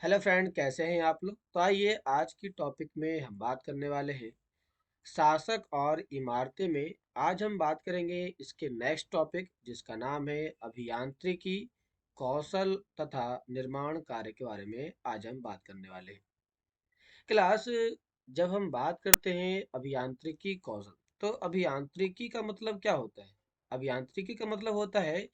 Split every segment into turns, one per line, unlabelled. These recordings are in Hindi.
हेलो फ्रेंड, कैसे हैं आप लोग। तो आइए आज की टॉपिक में हम बात करने वाले हैं शासक और इमारतें में। आज हम बात करेंगे इसके नेक्स्ट टॉपिक जिसका नाम है अभियांत्रिकी, कौशल तथा निर्माण कार्य के बारे में आज हम बात करने वाले हैं। क्लास, जब हम बात करते हैं अभियांत्रिकी कौशल, तो अभियांत्रिकी का मतलब क्या होता है। अभियांत्रिकी का मतलब होता है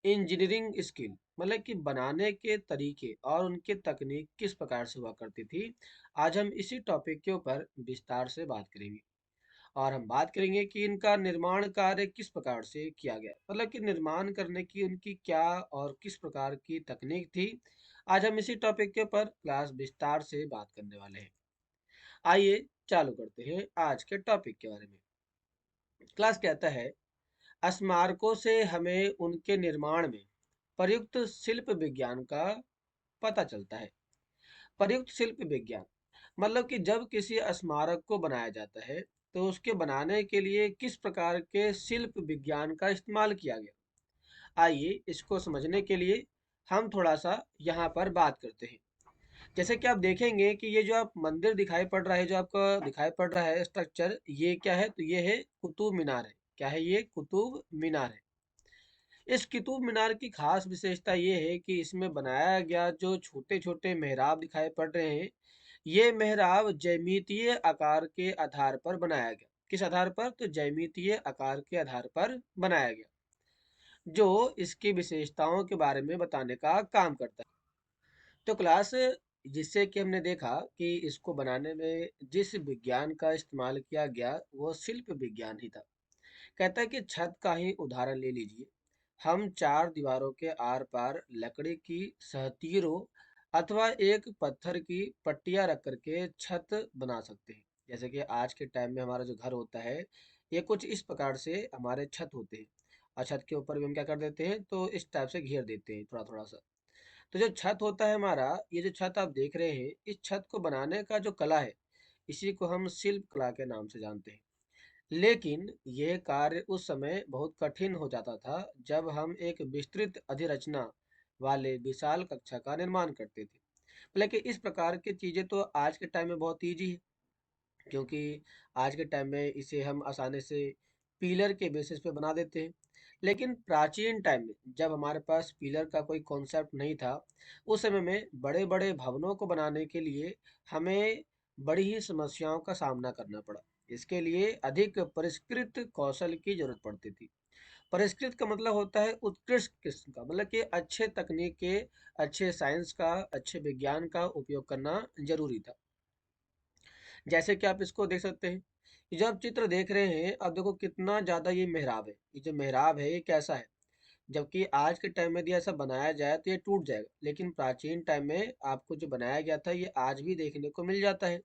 इंजीनियरिंग स्किल, मतलब कि बनाने के तरीके और उनके तकनीक किस प्रकार से हुआ करती थी। आज हम इसी टॉपिक के ऊपर विस्तार से बात करेंगे और हम बात करेंगे कि इनका निर्माण कार्य किस प्रकार से किया गया, मतलब कि निर्माण करने की उनकी क्या और किस प्रकार की तकनीक थी। आज हम इसी टॉपिक के ऊपर क्लास विस्तार से बात करने वाले हैं। आइए चालू करते हैं आज के टॉपिक के बारे में। क्लास कहता है, स्मारकों से हमें उनके निर्माण में प्रयुक्त शिल्प विज्ञान का पता चलता है। प्रयुक्त शिल्प विज्ञान मतलब कि जब किसी स्मारक को बनाया जाता है तो उसके बनाने के लिए किस प्रकार के शिल्प विज्ञान का इस्तेमाल किया गया। आइए इसको समझने के लिए हम थोड़ा सा यहाँ पर बात करते हैं। जैसे कि आप देखेंगे कि ये जो आप मंदिर दिखाई पड़ रहा है, जो आपका दिखाई पड़ रहा है स्ट्रक्चर, ये क्या है, तो ये है कुतुब मीनार है। क्या है ये? कुतुब मीनार है। इस कुतुब मीनार की खास विशेषता ये है कि इसमें बनाया गया जो छोटे छोटे मेहराब दिखाई पड़ रहे हैं, ये मेहराब ज्यामितीय आकार के आधार पर बनाया गया। किस आधार पर? तो ज्यामितीय आकार के आधार पर बनाया गया, जो इसकी विशेषताओं के बारे में बताने का काम करता है। तो क्लास, जिससे कि हमने देखा कि इसको बनाने में जिस विज्ञान का इस्तेमाल किया गया वो शिल्प विज्ञान ही था। कहता है कि छत का ही उदाहरण ले लीजिए। हम चार दीवारों के आर पार लकड़ी की सहतीरों अथवा एक पत्थर की पट्टियां रख करके छत बना सकते हैं। जैसे कि आज के टाइम में हमारा जो घर होता है, ये कुछ इस प्रकार से हमारे छत होते हैं और छत के ऊपर भी हम क्या कर देते हैं, तो इस टाइप से घेर देते हैं थोड़ा थोड़ा सा। तो जो छत होता है हमारा, ये जो छत आप देख रहे हैं, इस छत को बनाने का जो कला है, इसी को हम शिल्प कला के नाम से जानते हैं। लेकिन यह कार्य उस समय बहुत कठिन हो जाता था जब हम एक विस्तृत अधिरचना वाले विशाल कक्षा का निर्माण करते थे। लेकिन इस प्रकार की चीजें तो आज के टाइम में बहुत ईजी है, क्योंकि आज के टाइम में इसे हम आसानी से पिलर के बेसिस पे बना देते हैं। लेकिन प्राचीन टाइम में जब हमारे पास पिलर का कोई कॉन्सेप्ट नहीं था, उस समय में बड़े बड़े भवनों को बनाने के लिए हमें बड़ी ही समस्याओं का सामना करना पड़ा। इसके लिए अधिक परिष्कृत कौशल की जरूरत पड़ती थी। परिष्कृत का मतलब होता है उत्कृष्ट किस्म का, मतलब कि अच्छे तकनीक के, अच्छे साइंस का, अच्छे विज्ञान का उपयोग करना जरूरी था। जैसे कि आप इसको देख सकते हैं, ये जो आप चित्र देख रहे हैं, अब देखो कितना ज्यादा ये मेहराब है। ये जो मेहराब है ये कैसा है, जबकि आज के टाइम में यदि ऐसा बनाया जाए तो ये टूट जाएगा, लेकिन प्राचीन टाइम में आपको जो बनाया गया था ये आज भी देखने को मिल जाता है।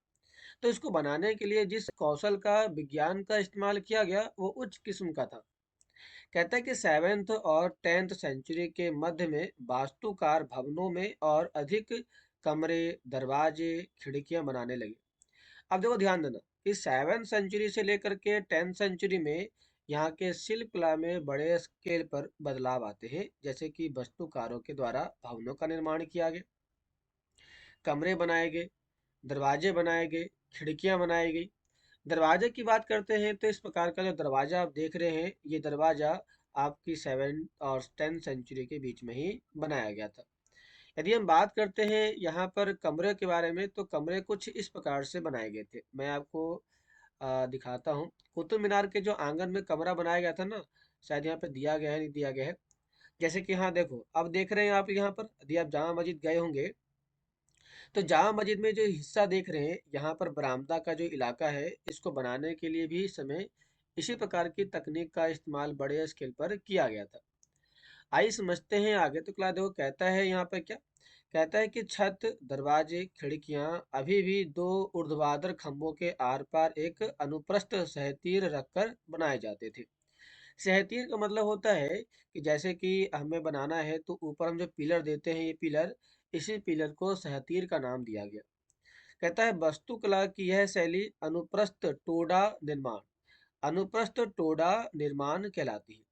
तो इसको बनाने के लिए जिस कौशल का, विज्ञान का इस्तेमाल किया गया वो उच्च किस्म का था। कहता है कि 7th और 10th सेंचुरी के मध्य में वास्तुकार भवनों में और अधिक कमरे, दरवाजे, खिड़कियां बनाने लगे। अब देखो ध्यान देना कि 7th सेंचुरी से लेकर के 10th सेंचुरी में यहाँ के शिल्प कला में बड़े स्केल पर बदलाव आते हैं। जैसे कि वास्तुकारों के द्वारा भवनों का निर्माण किया गया, कमरे बनाए गए, दरवाजे बनाए गए, खिड़कियां बनाई गई। दरवाजे की बात करते हैं तो इस प्रकार का जो दरवाजा आप देख रहे हैं, ये दरवाजा आपकी 7 और 10 सेंचुरी के बीच में ही बनाया गया था। यदि हम बात करते हैं यहाँ पर कमरे के बारे में, तो कमरे कुछ इस प्रकार से बनाए गए थे। मैं आपको दिखाता हूँ। कुतुब मीनार के जो आंगन में कमरा बनाया गया था ना, शायद यहाँ पे दिया गया है, नहीं दिया गया है। जैसे कि हाँ देखो, अब देख रहे हैं आप यहाँ पर, यदि आप जामा मस्जिद गए होंगे तो जामा मस्जिद में जो हिस्सा देख रहे हैं, यहाँ पर बरामदा का जो इलाका है, इसको बनाने के लिए भी इस समय इसी प्रकार की तकनीक का इस्तेमाल बड़े स्केल पर किया गया था। आइए समझते हैं आगे। तो क्लास देखो कहता है यहाँ पर क्या कहता है कि छत, दरवाजे, खिड़कियां अभी भी दो ऊर्ध्वाधर खंभों के आर पार एक अनुप्रस्थ सहतीर रखकर बनाए जाते थे। सहतीर का मतलब होता है कि जैसे कि हमें बनाना है तो ऊपर हम जो पिलर देते हैं, ये पिलर, इसी पिलर को सहतीर का नाम दिया गया। कहता है वास्तुकला की यह शैली अनुप्रस्थ टोडा निर्माण, अनुप्रस्थ टोडा निर्माण कहलाती है।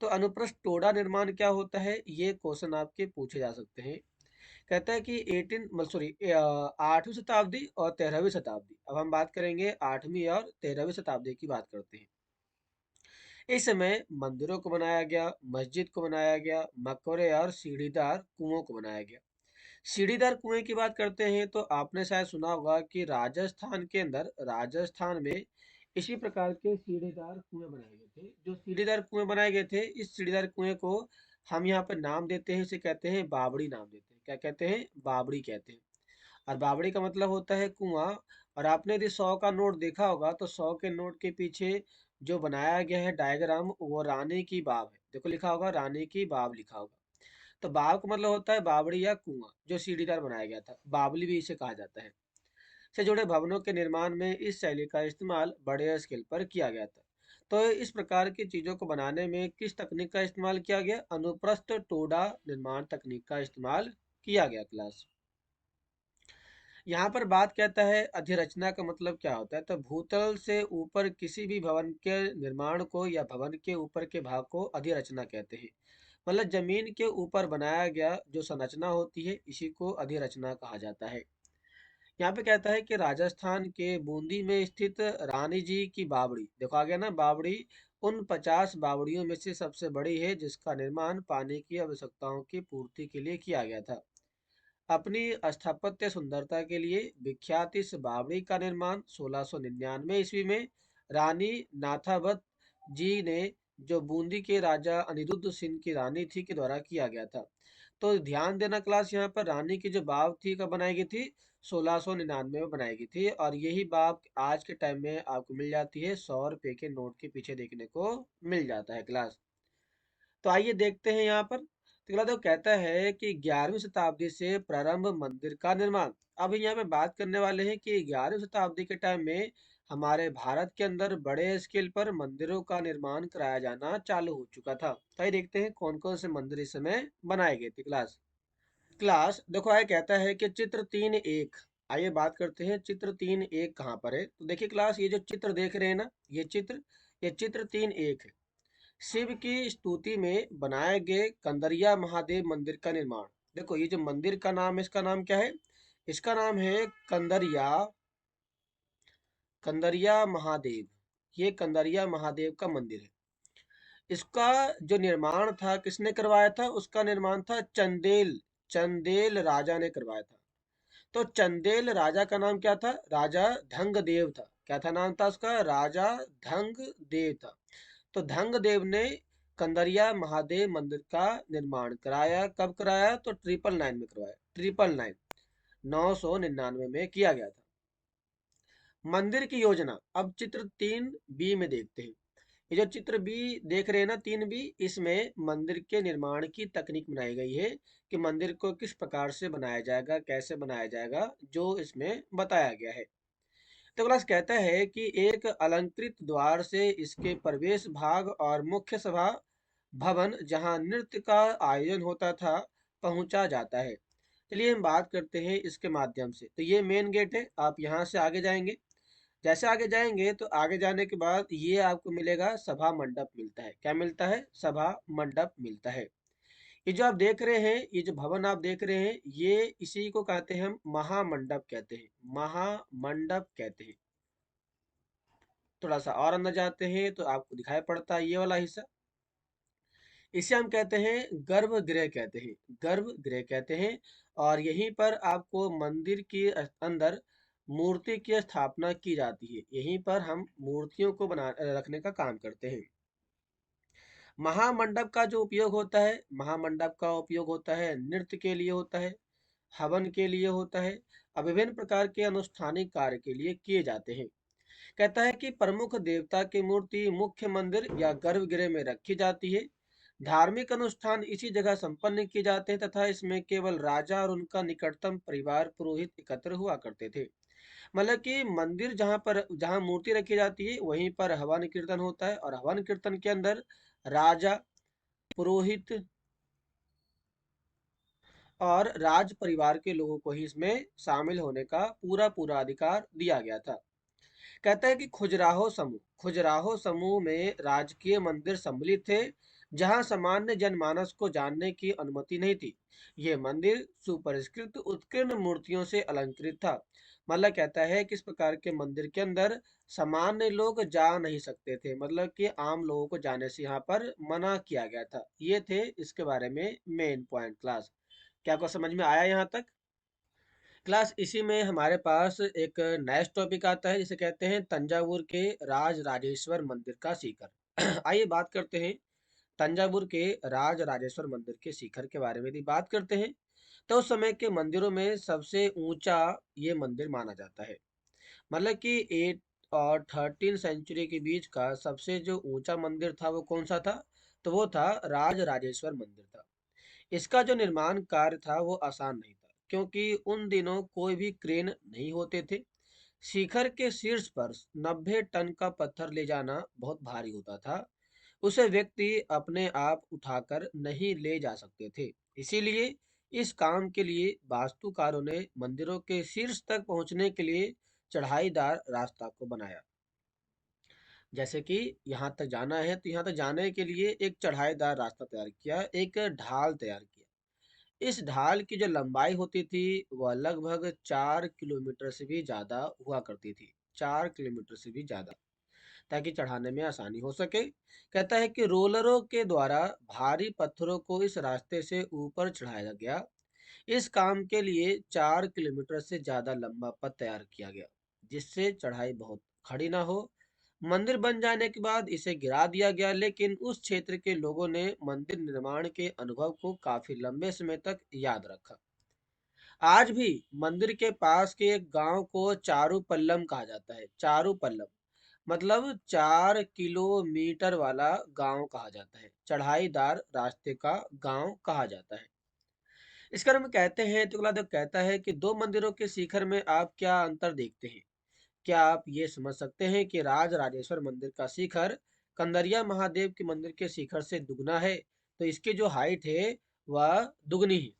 तो अनुप्रस्थ टोडा निर्माण क्या होता है, ये क्वेश्चन आपके पूछे जा सकते हैं कहता है कि 8वीं शताब्दी और 13वीं शताब्दी। अब हम बात करेंगे 8वीं और 13वीं शताब्दी की बात करते हैं। इस समय मंदिरों को बनाया गया, मस्जिद को बनाया गया, मकबरे और सीढ़ीदार कुओं को बनाया गया। सीढ़ीदार कुएं की बात करते हैं तो आपने शायद सुना होगा कि राजस्थान में इसी प्रकार के सीढ़ीदार कुएं बनाए गए थे। जो सीढ़ीदार कुएं बनाए गए थे, इस सीढ़ीदार कुएं को हम यहाँ पर नाम देते हैं, इसे कहते हैं बावड़ी नाम देते हैं। क्या कहते हैं? बावड़ी कहते हैं। और बावड़ी का मतलब होता है कुआं। और आपने यदि 100 का नोट देखा होगा तो 100 के नोट के पीछे जो बनाया गया है डायग्राम, वो रानी की बाव है। देखो लिखा होगा, रानी की बाव लिखा होगा। तो बाव का मतलब होता है बावड़ी या कुआं, जो सीढ़ीदार बनाया गया था। बावली भी इसे कहा जाता है। से जुड़े भवनों के निर्माण में इस शैली का इस्तेमाल बड़े स्केल पर किया गया था। तो इस प्रकार की चीजों को बनाने में किस तकनीक का इस्तेमाल किया गया? अनुप्रस्थ टोडा निर्माण तकनीक का इस्तेमाल किया गया क्लास। यहाँ पर बात कहता है अधिरचना का मतलब क्या होता है? तो भूतल से ऊपर किसी भी भवन के निर्माण को या भवन के ऊपर के भाग को अधिरचना कहते हैं। मतलब जमीन के ऊपर बनाया गया जो संरचना होती है, इसी को अधिरचना कहा जाता है। यहाँ पे कहता है कि राजस्थान के बूंदी में स्थित रानी जी की बावड़ी, देखो आ गया ना बावड़ी, उन 50 बावड़ियों में से सबसे बड़ी है, जिसका निर्माण पानी की आवश्यकताओं की पूर्ति के लिए किया गया था। अपनी स्थापत्य सुंदरता के लिए विख्यात इस बावड़ी का निर्माण 1699 ईस्वी में रानी नाथावत जी ने, जो बूंदी के राजा अनिरुद्ध सिंह की रानी थी, के द्वारा किया गया था। तो ध्यान देना क्लास, यहाँ पर रानी की जो बाव थी कब बनाई गई थी? 1699 में बनाई गई थी। और यही बाव आज के टाइम में आपको मिल जाती है, 100 रुपए के नोट के पीछे देखने को मिल जाता है क्लास। तो आइए देखते हैं यहाँ पर। तो अगला तो कहता है कि 11वीं शताब्दी से प्रारंभ मंदिर का निर्माण। अब यहाँ पे बात करने वाले हैं कि 11वीं शताब्दी के टाइम में हमारे भारत के अंदर बड़े स्केल पर मंदिरों का निर्माण कराया जाना चालू हो चुका था। तो आइए देखते हैं कौन कौन से मंदिर इस समय बनाए गए थे क्लास। देखो आइए कहता है कि चित्र 3.1। आइए बात करते हैं चित्र 3.1 कहाँ पर है। तो देखिए क्लास, ये जो चित्र देख रहे हैं ना, ये चित्र 3.1 है। शिव की स्तुति में बनाए गए कंदरिया महादेव मंदिर का निर्माण। देखो ये जो मंदिर का नाम है, इसका नाम क्या है? इसका नाम है कंदरिया कंदरिया महादेव। ये कंदरिया महादेव का मंदिर है। इसका जो निर्माण था, किसने करवाया था? उसका निर्माण था चंदेल चंदेल राजा ने करवाया था। तो चंदेल राजा का नाम क्या था? राजा धंगदेव था। क्या था नाम था उसका? राजा धंगदेव था। तो धंगदेव ने कंदरिया महादेव मंदिर का निर्माण कराया। कब कराया? तो 999 में करवाया। 999 999 में किया गया था। मंदिर की योजना अब चित्र 3 बी में देखते हैं। ये जो चित्र बी देख रहे हैं ना, 3 बी, इसमें मंदिर के निर्माण की तकनीक बनाई गई है कि मंदिर को किस प्रकार से बनाया जाएगा, कैसे बनाया जाएगा, जो इसमें बताया गया है। तो क्लास कहता है कि एक अलंकृत द्वार से इसके प्रवेश भाग और मुख्य सभा भवन, जहां नृत्य का आयोजन होता था, पहुंचा जाता है। चलिए हम बात करते हैं इसके माध्यम से। तो ये मेन गेट है। आप यहाँ से आगे जाएंगे। जैसे आगे जाएंगे तो आगे जाने के बाद ये आपको मिलेगा, सभा मंडप मिलता है। क्या मिलता है? सभा मंडप मिलता है। ये जो आप देख रहे हैं, ये जो भवन आप देख रहे हैं, ये इसी को कहते हैं हम महामंडप कहते हैं। महामंडप कहते हैं। थोड़ा सा और अंदर जाते हैं तो आपको दिखाई पड़ता है ये वाला हिस्सा। इसे हम कहते हैं गर्भगृह कहते हैं। गर्भगृह कहते हैं। और यहीं पर आपको मंदिर के अंदर मूर्ति की स्थापना की जाती है। यहीं पर हम मूर्तियों को बना रखने का काम करते हैं। महामंडप का जो उपयोग होता है, महामंडप का उपयोग होता है नृत्य के लिए, होता है हवन के लिए, होता है और विभिन्न प्रकार के अनुष्ठानिक कार्य के लिए किए जाते हैं। कहता है कि प्रमुख देवता की मूर्ति मुख्य मंदिर या गर्भगृह में रखी जाती है। धार्मिक अनुष्ठान इसी जगह संपन्न किए जाते हैं तथा इसमें केवल राजा और उनका निकटतम परिवार पुरोहित एकत्र हुआ करते थे। मतलब कि मंदिर जहाँ मूर्ति रखी जाती है, वहीं पर हवन कीर्तन होता है और हवन कीर्तन के अंदर राजा, पुरोहित और राज परिवार के लोगों को ही इसमें शामिल होने का पूरा पूरा अधिकार दिया गया था। कहता है कि खजुराहो समूह में राजकीय मंदिर सम्मिलित थे, जहां सामान्य जनमानस को जानने की अनुमति नहीं थी। ये मंदिर सुपरिष्कृत उत्कीर्ण मूर्तियों से अलंकृत था। मतलब कहता है कि इस प्रकार के मंदिर के अंदर सामान्य लोग जा नहीं सकते थे, मतलब कि आम लोगों को जाने से यहाँ पर मना किया गया था। ये थे इसके बारे में मेन पॉइंट क्लास। क्या आपको समझ में आया यहाँ तक? क्लास इसी में हमारे पास एक नेक्स्ट टॉपिक आता है जिसे कहते हैं तंजावुर के राज राजेश्वर मंदिर का शिखर। आइए बात करते हैं तंजावुर के राज राजेश्वर मंदिर के शिखर के बारे में। यदि बात करते हैं तो उस समय के मंदिरों में सबसे ऊंचा ये मंदिर माना जाता है। मतलब कि 8 और 13 सेंचुरी के बीच का सबसे जो ऊंचा मंदिर था वो कौन सा था? तो वो था राज राजेश्वर मंदिर था। इसका जो निर्माण कार्य था वो आसान नहीं था, क्योंकि उन दिनों कोई भी क्रेन नहीं होते थे। शिखर के शीर्ष पर 90 टन का पत्थर ले जाना बहुत भारी होता था। उसे व्यक्ति अपने आप उठाकर नहीं ले जा सकते थे। इसीलिए इस काम के लिए वास्तुकारों ने मंदिरों के शीर्ष तक पहुंचने के लिए चढ़ाईदार रास्ता को बनाया। जैसे कि यहाँ तक जाना है तो यहाँ तक जाने के लिए एक चढ़ाईदार रास्ता तैयार किया, एक ढाल तैयार किया। इस ढाल की जो लंबाई होती थी वह लगभग 4 किलोमीटर से भी ज्यादा हुआ करती थी। 4 किलोमीटर से भी ज्यादा, ताकि चढ़ाने में आसानी हो सके। कहता है कि रोलरों के द्वारा भारी पत्थरों को इस रास्ते से ऊपर चढ़ाया गया। इस काम के लिए 4 किलोमीटर से ज्यादा लंबा पथ तैयार किया गया, जिससे चढ़ाई बहुत खड़ी ना हो। मंदिर बन जाने के बाद इसे गिरा दिया गया, लेकिन उस क्षेत्र के लोगों ने मंदिर निर्माण के अनुभव को काफी लंबे समय तक याद रखा। आज भी मंदिर के पास के एक गांव को चारू पल्लम कहा जाता है। चारू पल्लम मतलब 4 किलोमीटर वाला गांव कहा जाता है, चढ़ाईदार रास्ते का गांव कहा जाता है। इसके बारे में कहते हैं तो कहता है कि दो मंदिरों के शिखर में आप क्या अंतर देखते हैं? क्या आप ये समझ सकते हैं कि राज राजेश्वर मंदिर का शिखर कंदरिया महादेव के मंदिर के शिखर से दुगना है? तो इसकी जो हाइट है वह दुगनी है।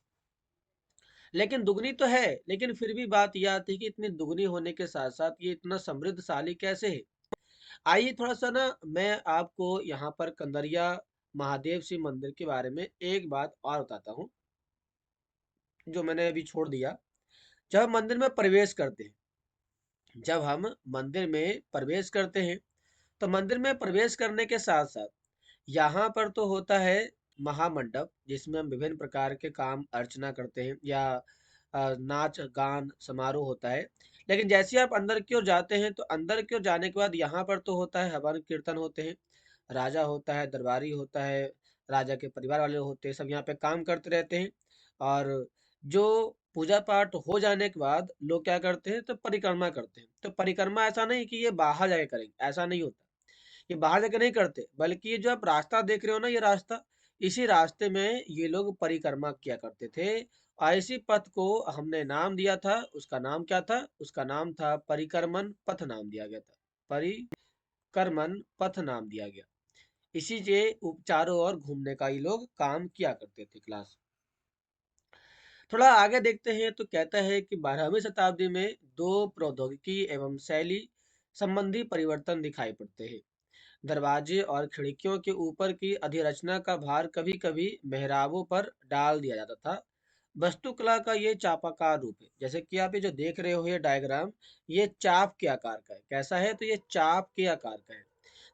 लेकिन दुगनी तो है, लेकिन फिर भी बात यह आती है कि इतनी दुगनी होने के साथ साथ ये इतना समृद्धशाली कैसे है? आइए थोड़ा सा ना मैं आपको यहाँ पर कंदरिया महादेव शिव मंदिर के बारे में एक बात और बताता हूँ, जो मैंने अभी छोड़ दिया। जब हम मंदिर में प्रवेश करते हैं, जब हम मंदिर में प्रवेश करते हैं तो मंदिर में प्रवेश करने के साथ साथ यहाँ पर तो होता है महामंडप, जिसमें हम विभिन्न प्रकार के काम अर्चना करते हैं, या नाच गान समारोह होता है। लेकिन जैसे ही आप अंदर की ओर जाते हैं तो अंदर की ओर जाने के बाद यहाँ पर तो होता है हवन कीर्तन होते हैं, राजा होता है, दरबारी होता है, राजा के परिवार वाले होते हैं, सब यहाँ पे काम करते रहते हैं। और जो पूजा पाठ हो जाने के बाद लोग क्या करते हैं तो परिक्रमा करते हैं। तो परिक्रमा ऐसा नहीं कि ये बाहर जाके करेंगे, ऐसा नहीं होता। ये बाहर जाके नहीं करते, बल्कि ये जो आप रास्ता देख रहे हो ना, ये रास्ता, इसी रास्ते में ये लोग परिक्रमा किया करते थे। और इसी पथ को हमने नाम दिया था, उसका नाम क्या था? उसका नाम था परिक्रमण पथ, नाम दिया गया था। परिक्रमण पथ नाम दिया गया। इसी से चारों ओर घूमने का ये लोग काम किया करते थे क्लास। थोड़ा आगे देखते हैं तो कहता है कि 12वीं शताब्दी में दो प्रौद्योगिकी एवं शैली संबंधी परिवर्तन दिखाई पड़ते हैं। दरवाजे और खिड़कियों के ऊपर की अधिरचना का भार कभी-कभी मेहराबों पर डाल दिया जाता था। वास्तुकला का ये चापाकार रूप है। जैसे कि आप ये जो देख रहे हो ये डायग्राम, ये चाप के आकार का है। कैसा है? तो ये चाप के आकार का है।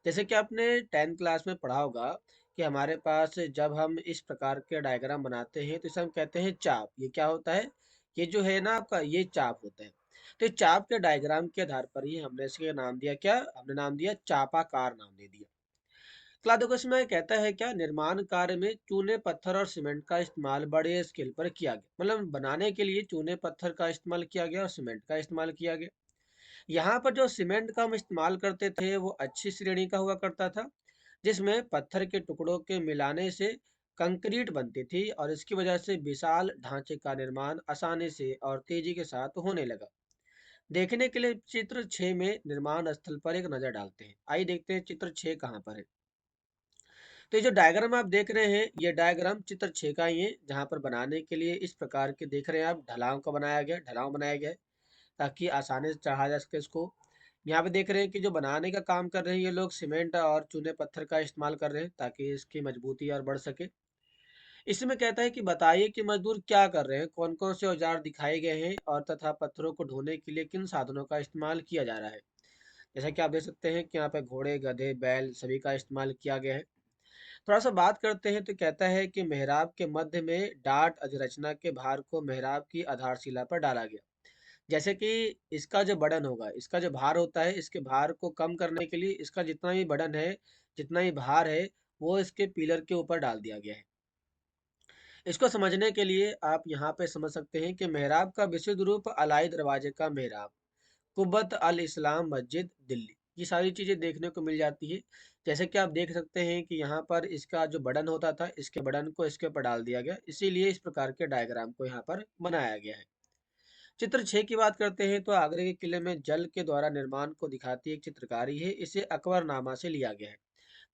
जैसे कि आपने 10th क्लास में पढ़ा होगा कि हमारे पास जब हम इस प्रकार के डायग्राम बनाते हैं तो इसे हम कहते हैं चाप। ये क्या होता है? ये जो है ना आपका, ये चाप होता है। तो इस चाप के डायग्राम के आधार पर ही हमने इसके नाम दिया क्या? हमने नाम दिया चापाकार, नाम दे दिया। क्ला देखो इसमें कहता है क्या, निर्माण कार्य में चूने पत्थर और सीमेंट का इस्तेमाल बड़े स्केल पर किया गया। मतलब बनाने के लिए चूने पत्थर का इस्तेमाल किया गया और सीमेंट का इस्तेमाल किया गया। यहाँ पर जो सीमेंट का हम इस्तेमाल करते थे वो अच्छी श्रेणी का हुआ करता था, जिसमें पत्थर के टुकड़ों के मिलाने से कंक्रीट बनती थी, और इसकी वजह से विशाल ढांचे का निर्माण आसानी से और तेजी के साथ होने लगा। देखने के लिए चित्र 6 में निर्माण स्थल पर एक नजर डालते हैं। आइए देखते हैं चित्र 6 कहाँ पर है। तो ये जो डायग्राम आप देख रहे हैं, ये डायग्राम चित्र 6 का ही है, जहाँ पर बनाने के लिए इस प्रकार के देख रहे हैं आप, ढलान का बनाया गया, ढलान बनाया गया है, ताकि आसानी से चढ़ा जा सके इसको। यहाँ पे देख रहे हैं कि जो बनाने का काम कर रहे हैं ये लोग सीमेंट और चूने पत्थर का इस्तेमाल कर रहे हैं ताकि इसकी मजबूती और बढ़ सके। इसमें कहता है कि बताइए कि मजदूर क्या कर रहे हैं, कौन कौन से औजार दिखाए गए हैं और तथा पत्थरों को ढोने के लिए किन साधनों का इस्तेमाल किया जा रहा है। जैसा कि आप देख सकते हैं कि यहाँ पे घोड़े, गधे, बैल सभी का इस्तेमाल किया गया है। थोड़ा सा बात करते हैं तो कहता है कि मेहराब के मध्य में डाट अधिरचना के भार को मेहराब की आधारशिला पर डाला गया। जैसे कि इसका जो बड़न होगा, इसका जो भार होता है, इसके भार को कम करने के लिए इसका जितना भी बड़न है, जितना ही भार है, वो इसके पिलर के ऊपर डाल दिया गया है। इसको समझने के लिए आप यहाँ पे समझ सकते हैं कि मेहराब का विशुद्ध रूप अलाई दरवाजे का मेहराब, कुब्बत अल इस्लाम मस्जिद दिल्ली, ये सारी चीज़ें देखने को मिल जाती है। जैसे कि आप देख सकते हैं कि यहाँ पर इसका जो बटन होता था, इसके बटन को इसके ऊपर डाल दिया गया, इसीलिए इस प्रकार के डायग्राम को यहाँ पर बनाया गया है। चित्र 6 की बात करते हैं तो आगरे के किले में जल के द्वारा निर्माण को दिखाती एक चित्रकारी है, इसे अकबरनामा से लिया गया है।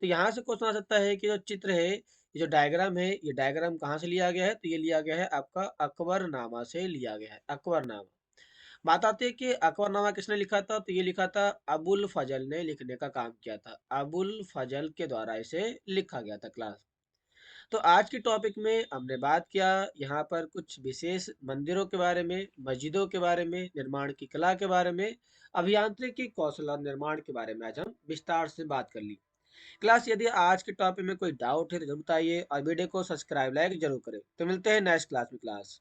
तो यहाँ से क्वेश्चन आ सकता है कि जो चित्र है, ये जो डायग्राम है, ये डायग्राम कहाँ से लिया गया है, तो ये लिया गया है आपका अकबरनामा से लिया गया है, अकबरनामा। बात आती है कि अकबरनामा किसने लिखा था, तो ये लिखा था अबुल फजल ने लिखने का काम किया था, अबुल फजल के द्वारा इसे लिखा गया था क्लास। तो आज की टॉपिक में हमने बात किया यहाँ पर कुछ विशेष मंदिरों के बारे में, मस्जिदों के बारे में, निर्माण की कला के बारे में, अभियांत्रिकी कौशल और निर्माण के बारे में आज हम विस्तार से बात कर ली। क्लास यदि आज के टॉपिक में कोई डाउट है तो जरूर बताइए और वीडियो को सब्सक्राइब लाइक जरूर करें। तो मिलते हैं नेक्स्ट क्लास में क्लास।